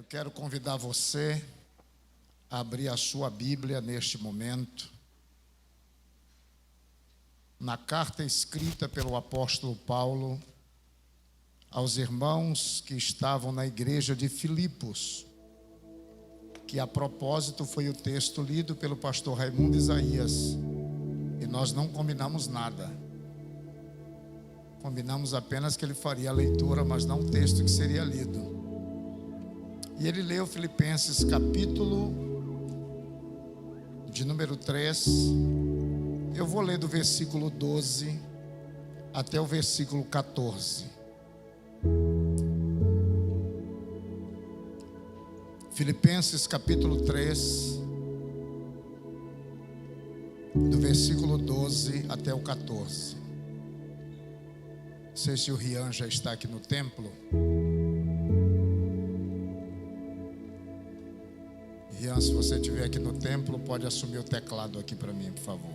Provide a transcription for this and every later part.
Eu quero convidar você a abrir a sua Bíblia neste momento, na carta escrita pelo apóstolo Paulo aos irmãos que estavam na igreja de Filipos, que a propósito foi o texto lido pelo pastor Raimundo Isaías, e nós não combinamos nada. Combinamos apenas que ele faria a leitura, mas não o texto que seria lido. E ele leu Filipenses capítulo de número 3. Eu vou ler do versículo 12 até o versículo 14. Filipenses capítulo 3, do versículo 12 até o 14. Não sei se o Rian já está aqui no templo. Rian, se você estiver aqui no templo, pode assumir o teclado aqui para mim, por favor.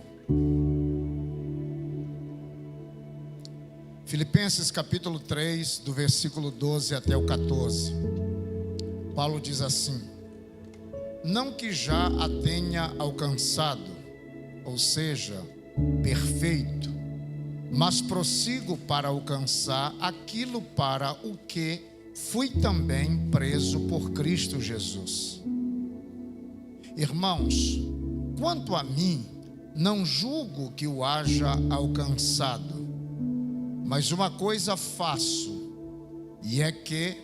Filipenses capítulo 3, do versículo 12 até o 14. Paulo diz assim: não que já a tenha alcançado, ou seja, perfeito, mas prossigo para alcançar aquilo para o que fui também preso por Cristo Jesus. Irmãos, quanto a mim, não julgo que o haja alcançado, mas uma coisa faço, e é que,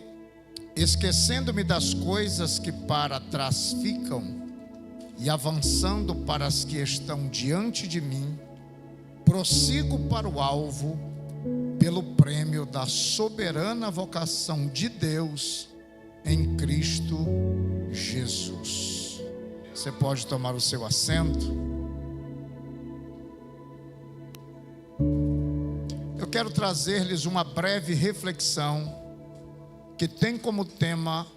esquecendo-me das coisas que para trás ficam e avançando para as que estão diante de mim, prossigo para o alvo, pelo prêmio da soberana vocação de Deus em Cristo Jesus. Você pode tomar o seu assento. Eu quero trazer-lhes uma breve reflexão que tem como tema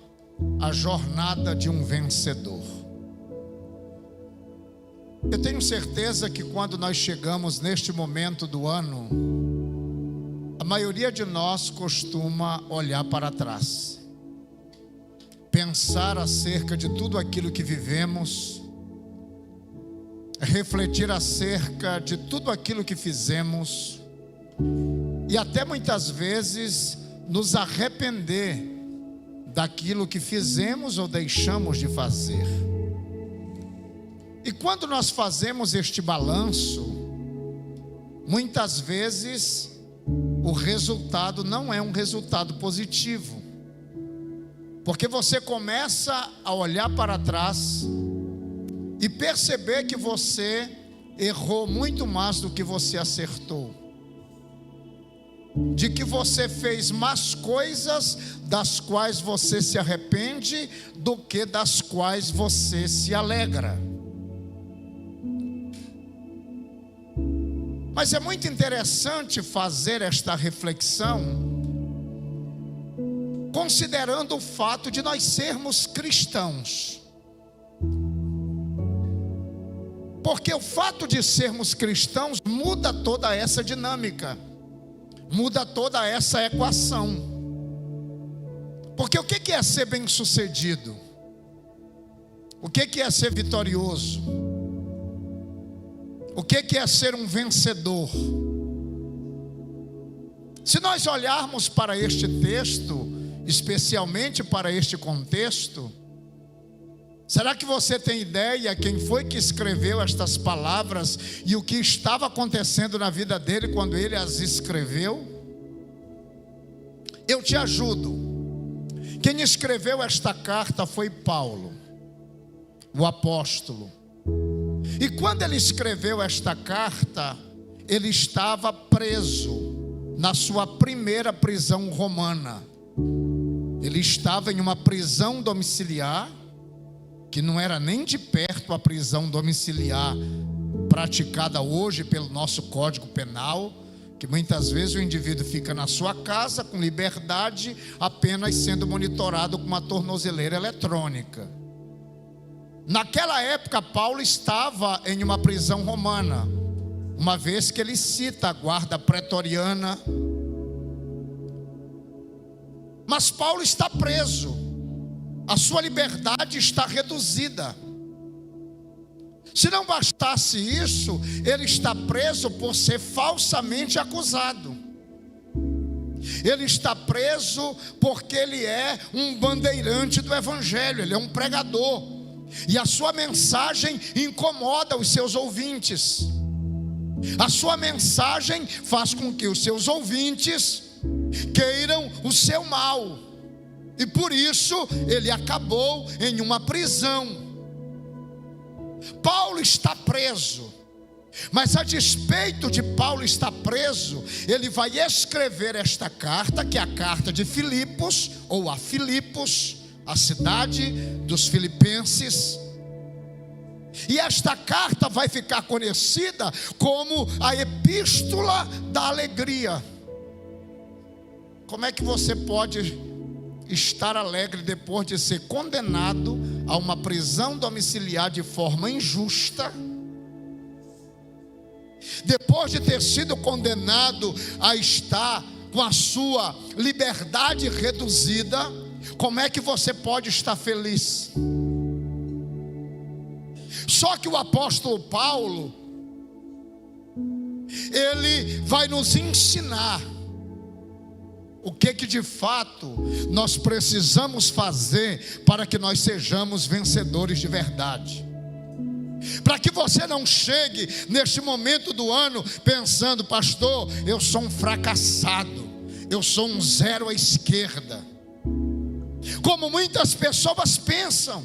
a jornada de um vencedor. Eu tenho certeza que quando nós chegamos neste momento do ano, a maioria de nós costuma olhar para trás, pensar acerca de tudo aquilo que vivemos, refletir acerca de tudo aquilo que fizemos e até muitas vezes nos arrepender daquilo que fizemos ou deixamos de fazer. E quando nós fazemos este balanço, muitas vezes o resultado não é um resultado positivo, porque você começa a olhar para trás e perceber que você errou muito mais do que você acertou, de que você fez mais coisas das quais você se arrepende do que das quais você se alegra. Mas é muito interessante fazer esta reflexão, considerando o fato de nós sermos cristãos. Porque o fato de sermos cristãos muda toda essa dinâmica, muda toda essa equação. Porque o que é ser bem-sucedido? O que é ser vitorioso? O que é ser um vencedor? Se nós olharmos para este texto, especialmente para este contexto, será que você tem ideia quem foi que escreveu estas palavras e o que estava acontecendo na vida dele quando ele as escreveu? Eu te ajudo. Quem escreveu esta carta foi Paulo, o apóstolo. E quando ele escreveu esta carta, ele estava preso na sua primeira prisão romana. Ele estava em uma prisão domiciliar, que não era nem de perto a prisão domiciliar praticada hoje pelo nosso Código Penal, que muitas vezes o indivíduo fica na sua casa com liberdade, apenas sendo monitorado com uma tornozeleira eletrônica. Naquela época, Paulo estava em uma prisão romana, uma vez que ele cita a guarda pretoriana. Mas Paulo está preso. a sua liberdade está reduzida. Se não bastasse isso, ele está preso por ser falsamente acusado. Ele está preso porque ele é um bandeirante do evangelho, ele é um pregador. E a sua mensagem incomoda os seus ouvintes. A sua mensagem faz com que os seus ouvintes queiram o seu mal. E por isso ele acabou em uma prisão. Paulo está preso. Mas a despeito de Paulo estar preso, ele vai escrever esta carta, que é a carta de Filipos, ou a Filipos, a cidade dos filipenses. E esta carta vai ficar conhecida como a epístola da alegria. Como é que você pode estar alegre depois de ser condenado a uma prisão domiciliar de forma injusta? Depois de ter sido condenado a estar com a sua liberdade reduzida, como é que você pode estar feliz? Só que o apóstolo Paulo, ele vai nos ensinar o que de fato nós precisamos fazer para que nós sejamos vencedores de verdade. Para que você não chegue neste momento do ano pensando: pastor, eu sou um fracassado, eu sou um zero à esquerda. Como muitas pessoas pensam,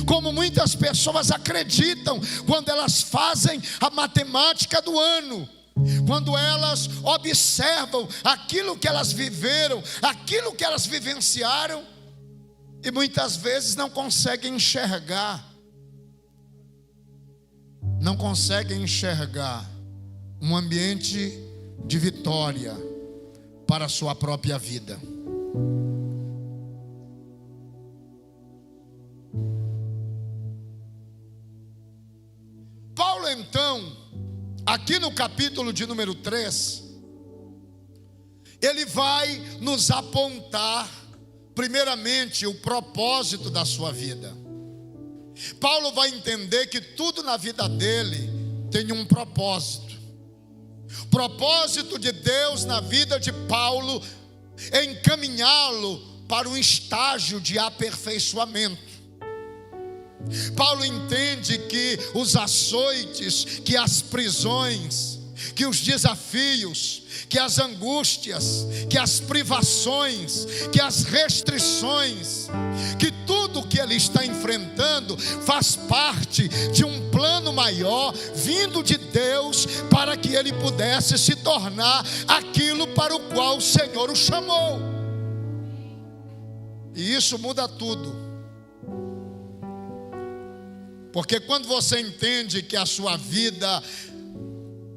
como muitas pessoas acreditam quando elas fazem a matemática do ano, quando elas observam aquilo que elas viveram, aquilo que elas vivenciaram, e muitas vezes não conseguem enxergar um ambiente de vitória para a sua própria vida. Paulo, então, aqui no capítulo de número 3, ele vai nos apontar, primeiramente, o propósito da sua vida. Paulo vai entender que tudo na vida dele tem um propósito. O propósito de Deus na vida de Paulo é encaminhá-lo para um estágio de aperfeiçoamento. Paulo entende que os açoites, que as prisões, que os desafios, que as angústias, que as privações, que as restrições, que tudo que ele está enfrentando faz parte de um plano maior vindo de Deus, para que ele pudesse se tornar aquilo para o qual o Senhor o chamou. E isso muda tudo. Porque quando você entende que a sua vida,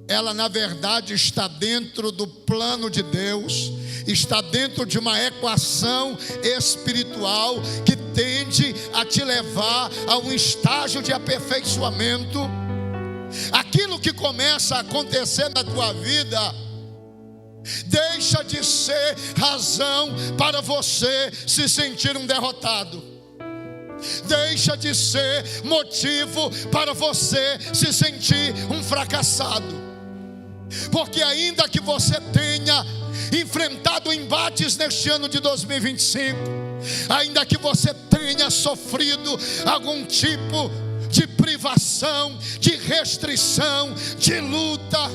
ela na verdade está dentro do plano de Deus, está dentro de uma equação espiritual que tende a te levar a um estágio de aperfeiçoamento, aquilo que começa a acontecer na tua vida deixa de ser razão para você se sentir um derrotado. Deixa de ser motivo para você se sentir um fracassado. Porque ainda que você tenha enfrentado embates neste ano de 2025, ainda que você tenha sofrido algum tipo de privação, de restrição, de luta,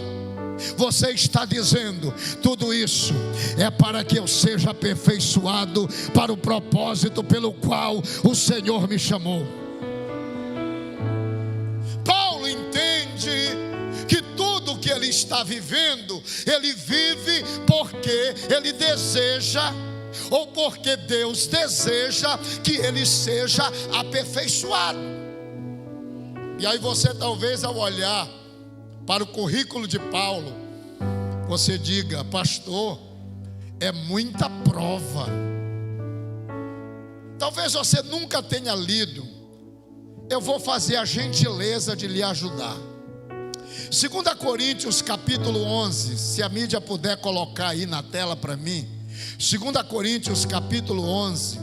você está dizendo: tudo isso é para que eu seja aperfeiçoado para o propósito pelo qual o Senhor me chamou. Paulo entende que tudo que ele está vivendo, ele vive porque ele deseja, ou porque Deus deseja que ele seja aperfeiçoado. E aí você talvez, ao olhar para o currículo de Paulo, você diga: pastor, é muita prova. Talvez você nunca tenha lido. Eu vou fazer a gentileza de lhe ajudar. 2 Coríntios capítulo 11, se a mídia puder colocar aí na tela para mim. 2 Coríntios capítulo 11,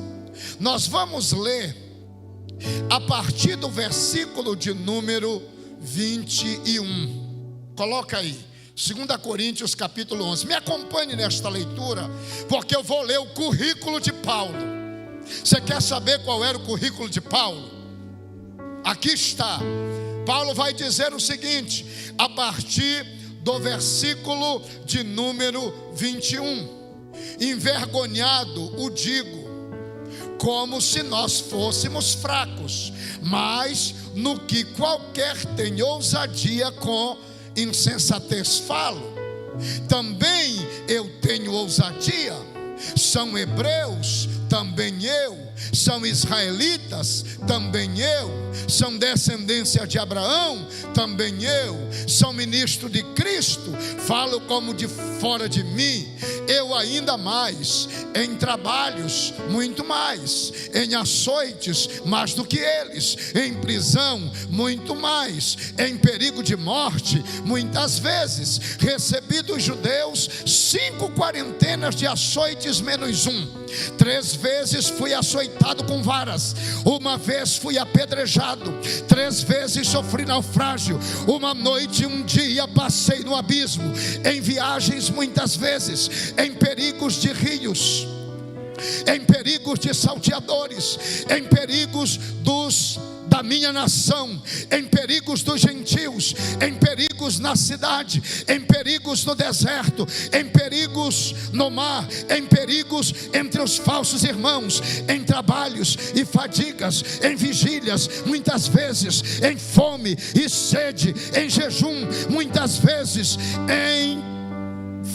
Nós vamos ler a partir do versículo de número 21. Coloca aí, 2 Coríntios capítulo 11. Me acompanhe nesta leitura, porque eu vou ler o currículo de Paulo. Você quer saber qual era o currículo de Paulo? Aqui está. Paulo vai dizer o seguinte, a partir do versículo de número 21. Envergonhado o digo, como se nós fôssemos fracos, mas no que qualquer tem ousadia, com insensatez falo. Também eu tenho ousadia. São hebreus, também eu. São israelitas, também eu. São descendência de Abraão, também eu. São ministro de Cristo, falo como de fora de mim. Eu ainda mais, em trabalhos, muito mais. Em açoites, mais do que eles. Em prisão, muito mais. Em perigo de morte, muitas vezes. Recebi dos judeus 5 quarentenas de açoites menos 1. 3 vezes fui açoitado com varas. 1 vez fui apedrejado. 3 vezes sofri naufrágio. 1 noite e 1 dia passei no abismo. Em viagens muitas vezes. Em perigos de rios. Em perigos de salteadores. Em perigos da minha nação, em perigos dos gentios, em perigos na cidade, em perigos no deserto, em perigos no mar, em perigos entre os falsos irmãos, em trabalhos e fadigas, em vigílias, muitas vezes, em fome e sede, em jejum, muitas vezes, em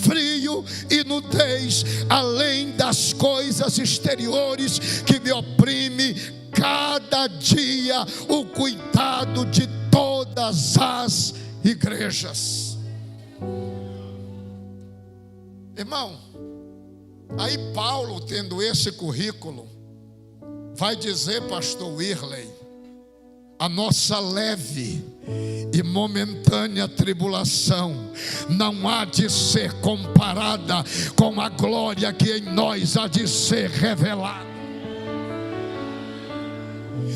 frio e nudez, além das coisas exteriores que me oprime cada dia, o cuidado de todas as igrejas. Irmão, aí Paulo, tendo esse currículo, vai dizer, pastor Wirley, a nossa leve e momentânea tribulação não há de ser comparada com a glória que em nós há de ser revelada.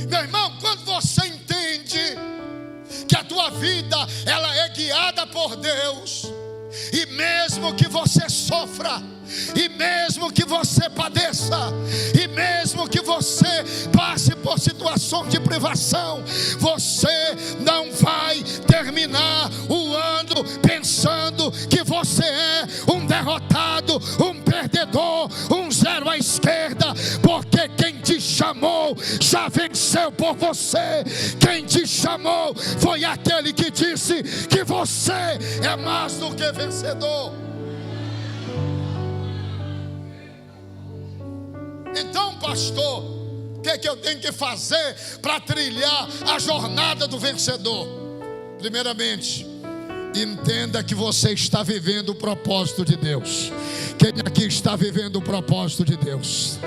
Meu irmão, quando você entende que a tua vida ela é guiada por Deus, e mesmo que você sofra, e mesmo que você padeça, e mesmo que você passe por situação de privação, você não vai terminar o ano pensando que você é um derrotado, um perdedor, um zero à esquerda, porque quem te chamou já venceu por você. Quem te chamou foi aquele que disse que você é mais do que vencedor. Então, pastor, o que é que eu tenho que fazer para trilhar a jornada do vencedor? Primeiramente, entenda que você está vivendo o propósito de Deus. Quem aqui está vivendo o propósito de Deus?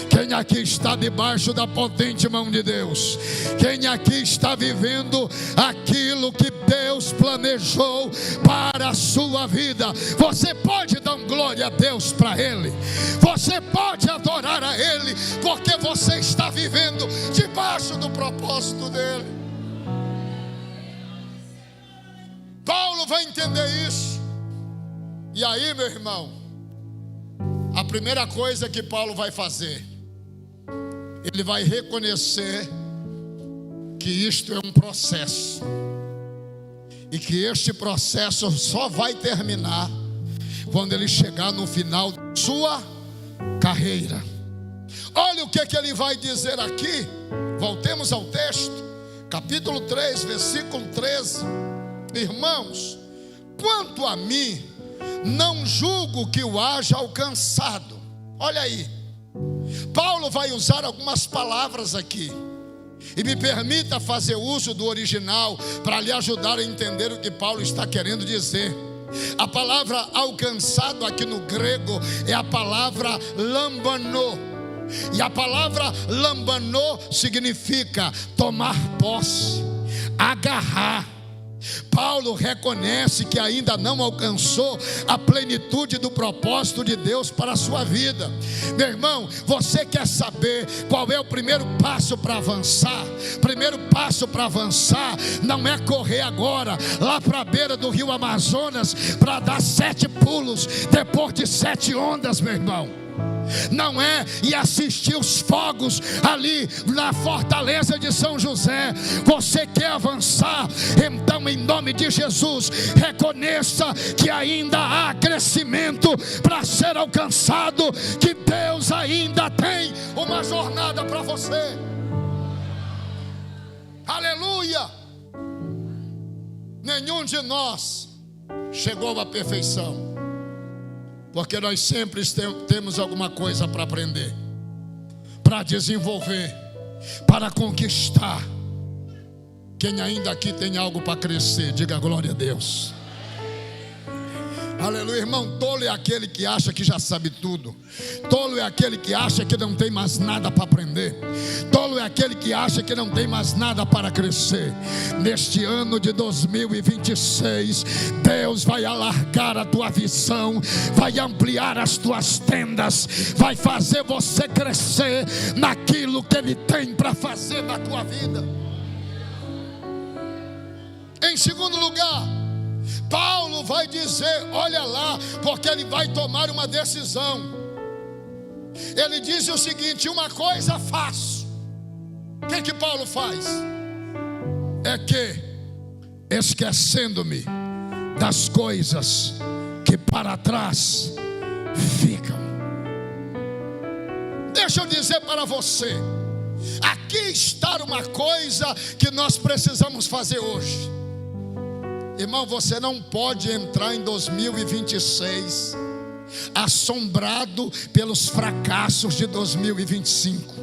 Quem aqui está debaixo da potente mão de Deus? Quem aqui está vivendo aquilo que Deus planejou para a sua vida? Você pode dar glória a Deus para Ele. Você pode adorar a Ele, porque você está vivendo debaixo do propósito dEle. Paulo vai entender isso. E aí, meu irmão, a primeira coisa que Paulo vai fazer, ele vai reconhecer que isto é um processo, e que este processo só vai terminar quando ele chegar no final da sua carreira. Olha o que ele vai dizer aqui. Voltemos ao texto, capítulo 3, versículo 13. Irmãos, quanto a mim, não julgo que o haja alcançado. Olha aí, Paulo vai usar algumas palavras aqui, e me permita fazer uso do original para lhe ajudar a entender o que Paulo está querendo dizer. A palavra alcançado aqui no grego é a palavra lambanô, e a palavra lambanô significa tomar posse, agarrar, Paulo reconhece que ainda não alcançou a plenitude do propósito de Deus para a sua vida. Meu irmão, você quer saber qual é o primeiro passo para avançar? Primeiro passo para avançar não é correr agora lá para a beira do rio Amazonas para dar 7 pulos depois de 7 ondas, meu irmão. Não é ir assistir os fogos ali na fortaleza de São José. Você quer avançar? Então, em nome de Jesus, reconheça que ainda há crescimento para ser alcançado, que Deus ainda tem uma jornada para você. Aleluia! Nenhum de nós chegou à perfeição, porque nós sempre temos alguma coisa para aprender, para desenvolver, para conquistar. Quem ainda aqui tem algo para crescer, diga glória a Deus. Aleluia, irmão. Tolo é aquele que acha que já sabe tudo. Tolo é aquele que acha que não tem mais nada para aprender. Tolo é aquele que acha que não tem mais nada para crescer. Neste ano de 2026, Deus vai alargar a tua visão, vai ampliar as tuas tendas, vai fazer você crescer naquilo que Ele tem para fazer na tua vida. Em segundo lugar, Paulo vai dizer, olha lá, porque ele vai tomar uma decisão. Ele diz o seguinte: uma coisa faço. O que Paulo faz? É que, esquecendo-me das coisas que para trás ficam. Deixa eu dizer para você, aqui está uma coisa que nós precisamos fazer hoje. Irmão, você não pode entrar em 2026 assombrado pelos fracassos de 2025.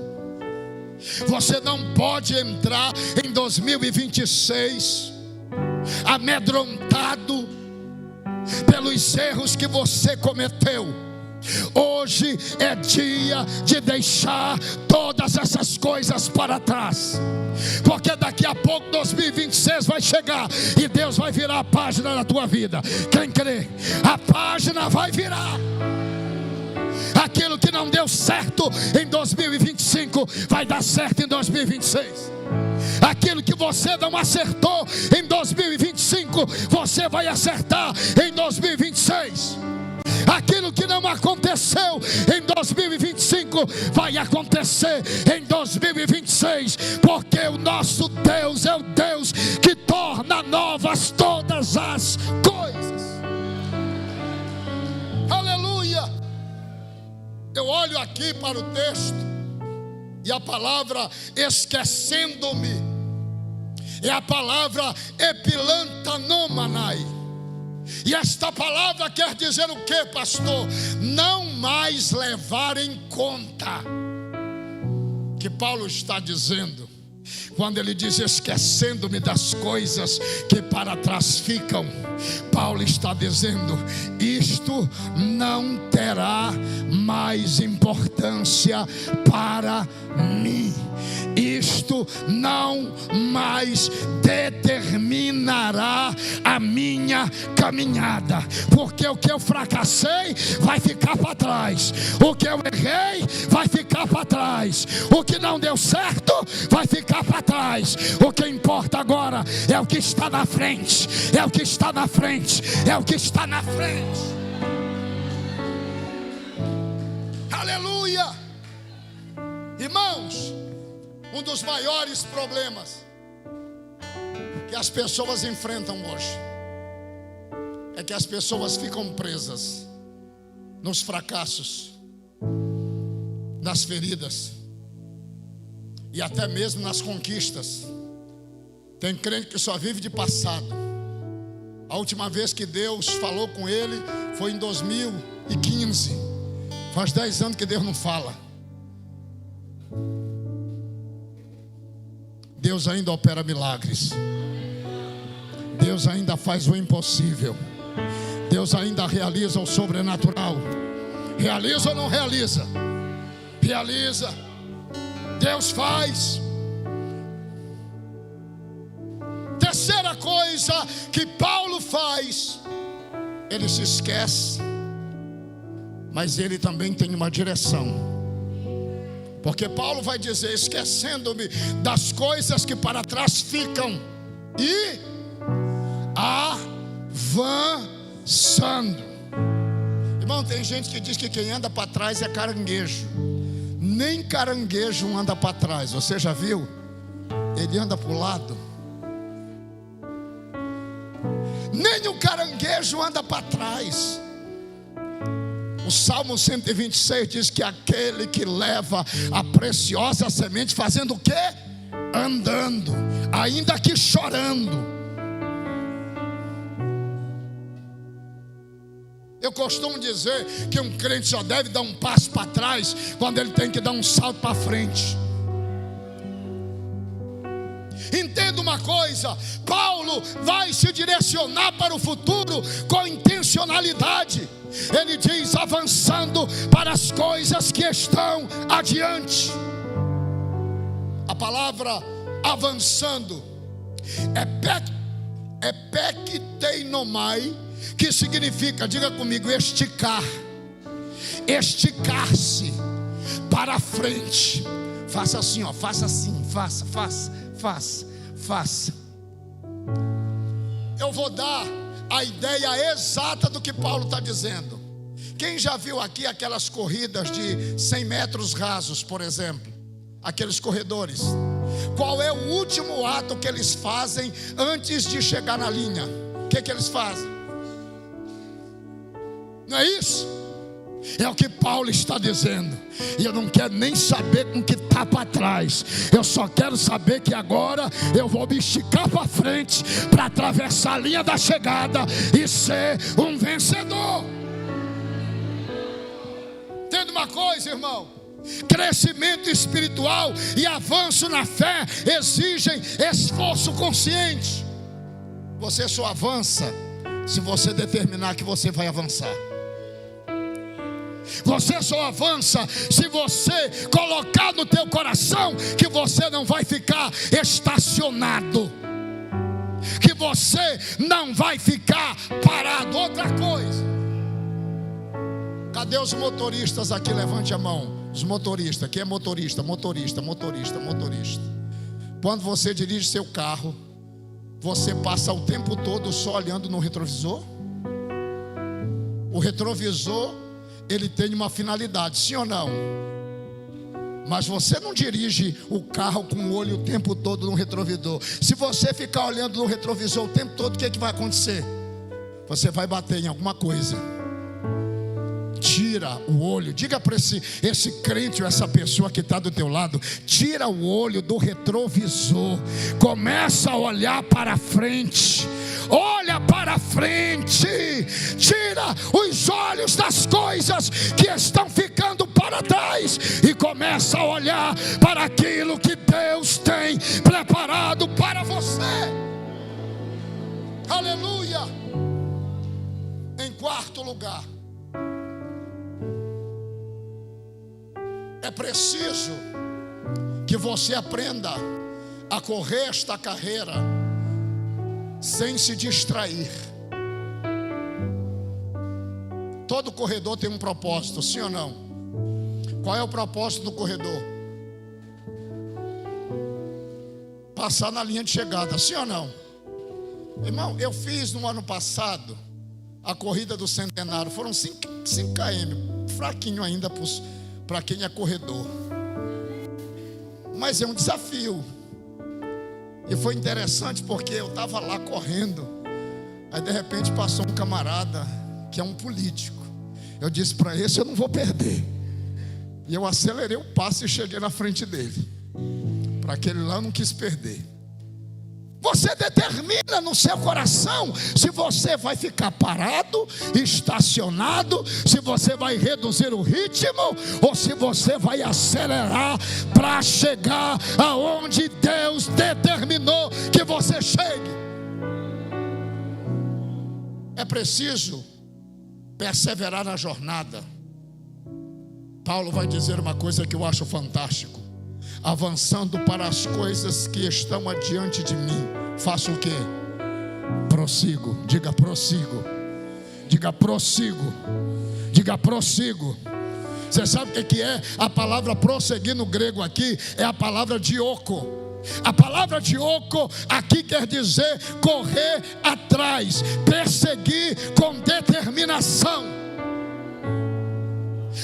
Você não pode entrar em 2026 amedrontado pelos erros que você cometeu. Hoje é dia de deixar todas essas coisas para trás, porque daqui a pouco 2026 vai chegar e Deus vai virar a página na tua vida. Quem crê? A página vai virar. Aquilo que não deu certo em 2025 vai dar certo em 2026. Aquilo que você não acertou em 2025, você vai acertar em 2026. Aquilo que não aconteceu em 2025 vai acontecer em 2026, porque o nosso Deus é o Deus que torna novas todas as coisas. Aleluia! Eu olho aqui para o texto e a palavra esquecendo-me é a palavra epilantanomanai. E esta palavra quer dizer o que, pastor? Não mais levar em conta. Que Paulo está dizendo quando ele diz esquecendo-me das coisas que para trás ficam. Paulo está dizendo: isto não terá mais importância para mim. Isto não mais determinará a minha caminhada, porque o que eu fracassei vai ficar para trás, o que eu errei vai ficar para trás, o que não deu certo vai ficar para trás. O que importa agora é o que está na frente, é o que está na frente, é o que está na frente. Aleluia! Irmãos, um dos maiores problemas que as pessoas enfrentam hoje é que as pessoas ficam presas nos fracassos, nas feridas e até mesmo nas conquistas. Tem crente que só vive de passado. A última vez que Deus falou com ele foi em 2015. Faz 10 anos que Deus não fala. Deus ainda opera milagres. Deus ainda faz o impossível. Deus ainda realiza o sobrenatural. Realiza ou não realiza? Realiza. Deus faz. Terceira coisa coisa que Paulo faz, ele se esquece, mas ele também tem uma direção. Porque Paulo vai dizer: esquecendo-me das coisas que para trás ficam e avançando. Irmão, tem gente que diz que quem anda para trás é caranguejo. Nem caranguejo anda para trás. Você já viu? Ele anda para o lado. Nem o caranguejo anda para trás. O Salmo 126 diz que aquele que leva a preciosa semente, fazendo o quê? Andando, ainda que chorando. Eu costumo dizer que um crente só deve dar um passo para trás quando ele tem que dar um salto para frente. Entenda uma coisa: Paulo vai se direcionar para o futuro com intencionalidade. Ele diz: avançando para as coisas que estão adiante. A palavra avançando é pekiteinomai, que significa, diga comigo, esticar. Esticar-se para frente. Faça assim, ó, faça assim, faça. Eu vou dar a ideia exata do que Paulo está dizendo. Quem já viu aqui aquelas corridas de 100 metros rasos, por exemplo? Aqueles corredores. Qual é o último ato que eles fazem antes de chegar na linha? O que eles fazem? Não é isso? É o que Paulo está dizendo. E eu não quero nem saber com o que está para trás. Eu só quero saber que agora eu vou me esticar para frente, para atravessar a linha da chegada e ser um vencedor. Entende uma coisa, irmão? Crescimento espiritual e avanço na fé exigem esforço consciente. Você só avança se você determinar que você vai avançar. Você só avança se você colocar no teu coração que você não vai ficar estacionado, que você não vai ficar parado. Outra coisa, cadê os motoristas aqui? Levante a mão. Os motoristas, quem é motorista? Quando você dirige seu carro, você passa o tempo todo só olhando no retrovisor? O retrovisor, ele tem uma finalidade, sim ou não? Mas você não dirige o carro com o olho o tempo todo no retrovisor. Se você ficar olhando no retrovisor o tempo todo, o que vai acontecer? Você vai bater em alguma coisa. Tira o olho. Diga para esse crente ou essa pessoa que está do teu lado: tira o olho do retrovisor. Começa a olhar para frente. Olha para frente. Tira os olhos das coisas que estão ficando para trás e começa a olhar para aquilo que Deus tem preparado para você. Aleluia. Em quarto lugar, é preciso que você aprenda a correr esta carreira sem se distrair. Todo corredor tem um propósito, sim ou não? Qual é o propósito do corredor? Passar na linha de chegada, sim ou não? Irmão, eu fiz no ano passado a corrida do centenário. Foram 5 km, fraquinho ainda para quem é corredor, mas é um desafio. E foi interessante porque eu estava lá correndo, aí de repente passou um camarada que é um político. Eu disse para esse: eu não vou perder. E eu acelerei o passo e cheguei na frente dele. Para aquele lá eu não quis perder. Você determina no seu coração se você vai ficar parado, estacionado, se você vai reduzir o ritmo ou se você vai acelerar para chegar aonde Deus determinou que você chegue. É preciso perseverar na jornada. Paulo vai dizer uma coisa que eu acho fantástico: avançando para as coisas que estão adiante de mim. Faço o quê? prossigo. Diga prossigo. Diga prossigo. Diga prossigo. Você sabe o que é a palavra prosseguir no grego aqui? É a palavra dioko. A palavra dioko aqui quer dizer correr atrás, perseguir com determinação.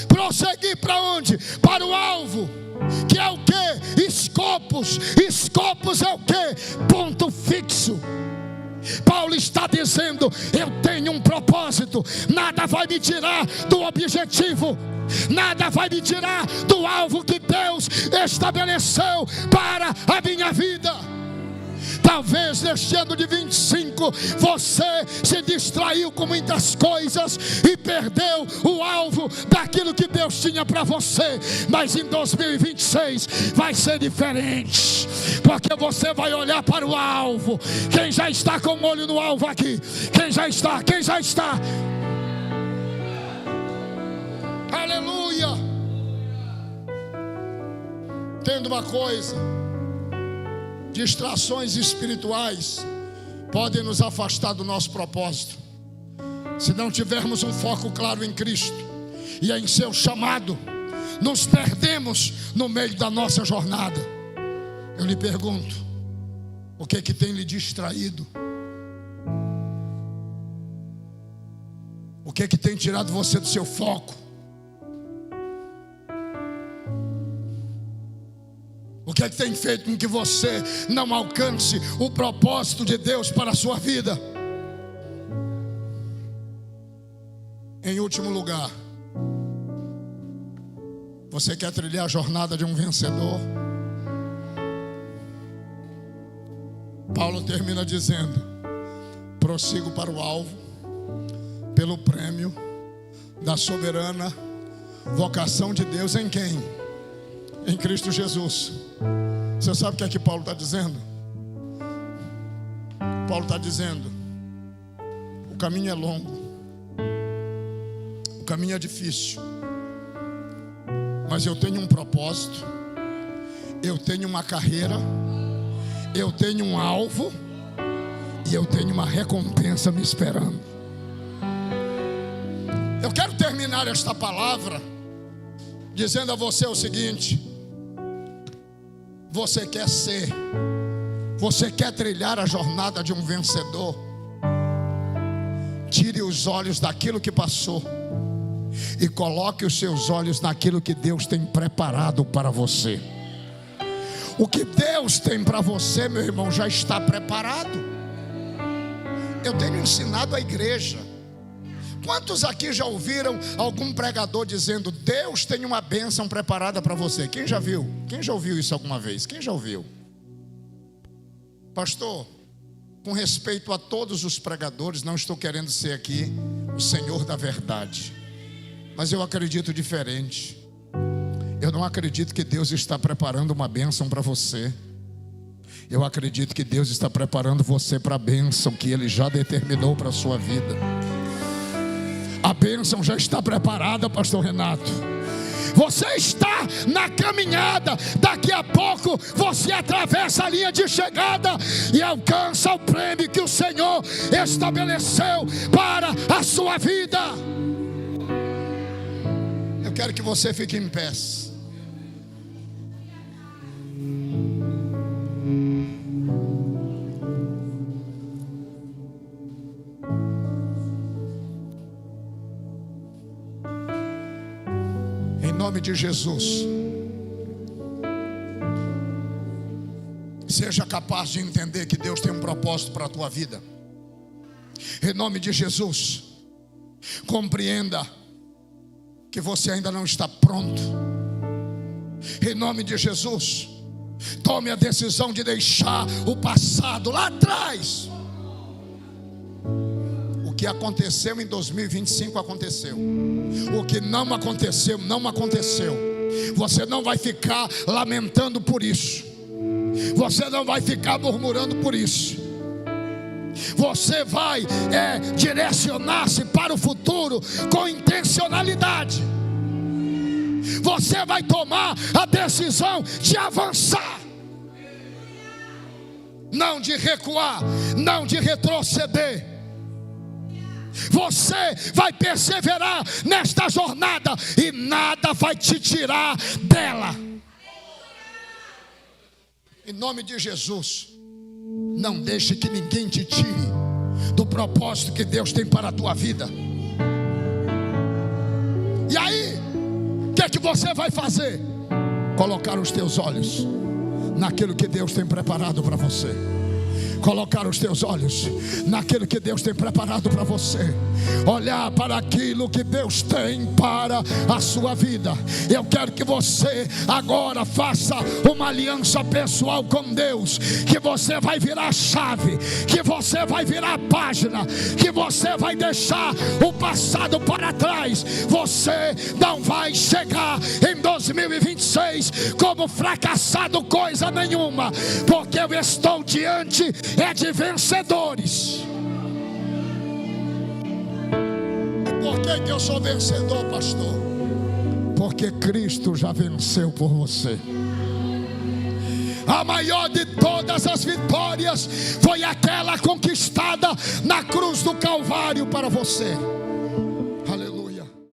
Prosseguir para onde? Para o alvo, que é o que? Escopos. Escopos é o que? Ponto fixo. Paulo está dizendo: eu tenho um propósito, nada vai me tirar do objetivo, nada vai me tirar do alvo que Deus estabeleceu para a minha vida. Talvez neste ano de 25 você se distraiu com muitas coisas e perdeu o alvo daquilo que Deus tinha para você. Mas em 2026 vai ser diferente, porque você vai olhar para o alvo. Quem já está com o olho no alvo aqui? Quem já está? Quem já está? Aleluia! Entenda uma coisa: distrações espirituais podem nos afastar do nosso propósito. Se não tivermos um foco claro em Cristo e em seu chamado, nos perdemos no meio da nossa jornada. Eu lhe pergunto: o que tem lhe distraído? O que tem tirado você do seu foco? O que tem feito com que você não alcance o propósito de Deus para a sua vida? Em último lugar, você quer trilhar a jornada de um vencedor? Paulo termina dizendo: prossigo para o alvo, pelo prêmio da soberana vocação de Deus em quem? Em Cristo Jesus. Você sabe o que é que Paulo está dizendo? Paulo está dizendo: o caminho é longo, o caminho é difícil, mas eu tenho um propósito, eu tenho uma carreira, eu tenho um alvo e eu tenho uma recompensa me esperando. Eu quero terminar esta palavra dizendo a você o seguinte: você quer ser, você quer trilhar a jornada de um vencedor? Tire os olhos daquilo que passou e coloque os seus olhos naquilo que Deus tem preparado para você. O que Deus tem para você, meu irmão, já está preparado. Eu tenho ensinado a igreja. Quantos aqui já ouviram algum pregador dizendo: Deus tem uma bênção preparada para você? Quem já viu? Quem já ouviu isso alguma vez? Quem já ouviu? Pastor, com respeito a todos os pregadores, não estou querendo ser aqui o senhor da verdade, mas eu acredito diferente. Eu não acredito que Deus está preparando uma bênção para você. Eu acredito que Deus está preparando você para a bênção que Ele já determinou para a sua vida. A bênção já está preparada, pastor Renato. Você está na caminhada. Daqui a pouco você atravessa a linha de chegada e alcança o prêmio que o Senhor estabeleceu para a sua vida. Eu quero que você fique em pé. Em nome de Jesus, seja capaz de entender que Deus tem um propósito para a tua vida. Em nome de Jesus, compreenda que você ainda não está pronto. Em nome de Jesus, tome a decisão de deixar o passado lá atrás. O que aconteceu em 2025 aconteceu. O que não aconteceu, não aconteceu. Você não vai ficar lamentando por isso. Você não vai ficar murmurando por isso. Você vai direcionar-se para o futuro com intencionalidade. Você vai tomar a decisão de avançar. não de recuar, não de retroceder. Você vai perseverar nesta jornada e nada vai te tirar dela. Em nome de Jesus, não deixe que ninguém te tire do propósito que Deus tem para a tua vida. E aí, o que é que você vai fazer? Colocar os teus olhos naquilo que Deus tem preparado para você. Colocar os teus olhos naquilo que Deus tem preparado para você. Olhar para aquilo que Deus tem para a sua vida. Eu quero que você agora faça uma aliança pessoal com Deus. Que você vai virar a chave, que você vai virar a página, que você vai deixar o passado para trás. Você não vai chegar em 2026 como fracassado coisa nenhuma, porque eu estou diante de vencedores. E por que eu sou vencedor, pastor? Porque Cristo já venceu por você. A maior de todas as vitórias foi aquela conquistada na cruz do Calvário para você.